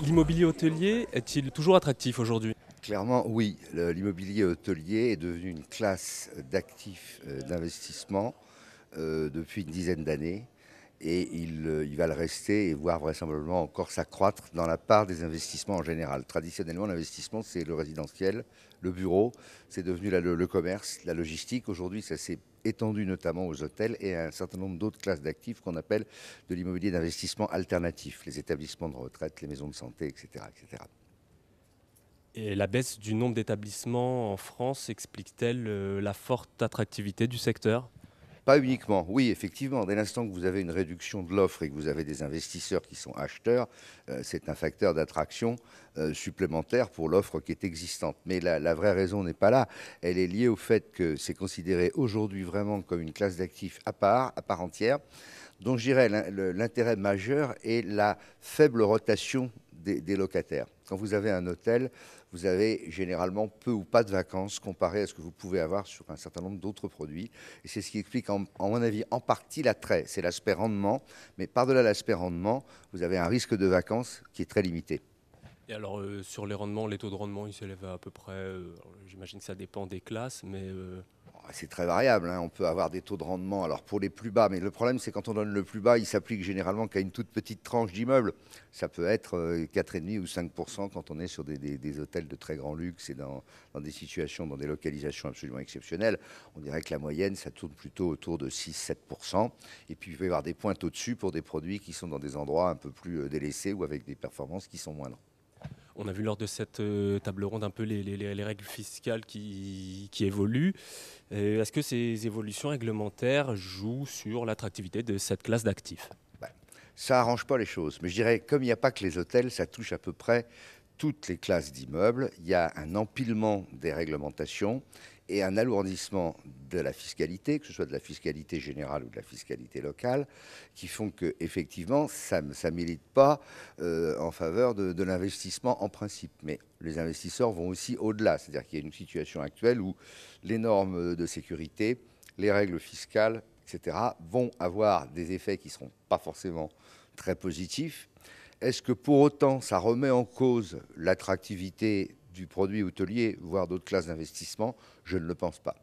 L'immobilier hôtelier est-il toujours attractif aujourd'hui? Clairement, oui. L'immobilier hôtelier est devenu une classe d'actifs d'investissement depuis une dizaine d'années et il va le rester et voire vraisemblablement encore s'accroître dans la part des investissements en général. Traditionnellement, l'investissement, c'est le résidentiel, le bureau, c'est devenu le commerce, la logistique. Aujourd'hui, ça s'est étendu notamment aux hôtels et à un certain nombre d'autres classes d'actifs qu'on appelle de l'immobilier d'investissement alternatif, les établissements de retraite, les maisons de santé, etc., etc. Et la baisse du nombre d'établissements en France explique-t-elle la forte attractivité du secteur? Pas uniquement, oui, effectivement. Dès l'instant que vous avez une réduction de l'offre et que vous avez des investisseurs qui sont acheteurs, c'est un facteur d'attraction supplémentaire pour l'offre qui est existante. Mais la vraie raison n'est pas là. Elle est liée au fait que c'est considéré aujourd'hui vraiment comme une classe d'actifs à part entière. Donc je dirais l'intérêt majeur est la faible rotation des locataires. Quand vous avez un hôtel, vous avez généralement peu ou pas de vacances comparé à ce que vous pouvez avoir sur un certain nombre d'autres produits. Et c'est ce qui explique, en mon avis, en partie l'attrait. C'est l'aspect rendement, mais par-delà l'aspect rendement, vous avez un risque de vacances qui est très limité. Et alors sur les rendements, les taux de rendement, ils s'élèvent à peu près, j'imagine que ça dépend des classes, mais C'est très variable, hein. On peut avoir des taux de rendement, alors pour les plus bas, mais le problème c'est quand on donne le plus bas, il s'applique généralement qu'à une toute petite tranche d'immeubles. Ça peut être 4,5 ou 5% quand on est sur des hôtels de très grand luxe et dans des situations, dans des localisations absolument exceptionnelles. On dirait que la moyenne, ça tourne plutôt autour de 6-7%. Et puis il peut y avoir des pointes au-dessus pour des produits qui sont dans des endroits un peu plus délaissés ou avec des performances qui sont moindres. on a vu lors de cette table ronde un peu les règles fiscales qui évoluent. Est-ce que ces évolutions réglementaires jouent sur l'attractivité de cette classe d'actifs? Ben, ça arrange pas les choses. Mais je dirais, comme il n'y a pas que les hôtels, ça touche à peu près toutes les classes d'immeubles. Il y a un empilement des réglementations et un alourdissement de la fiscalité, que ce soit de la fiscalité générale ou de la fiscalité locale, qui font que effectivement, ça ne milite pas en faveur de l'investissement en principe. Mais les investisseurs vont aussi au-delà. C'est-à-dire qu'il y a une situation actuelle où les normes de sécurité, les règles fiscales, etc., vont avoir des effets qui ne seront pas forcément très positifs. Est-ce que pour autant ça remet en cause l'attractivité du produit hôtelier, voire d'autres classes d'investissement? Je ne le pense pas.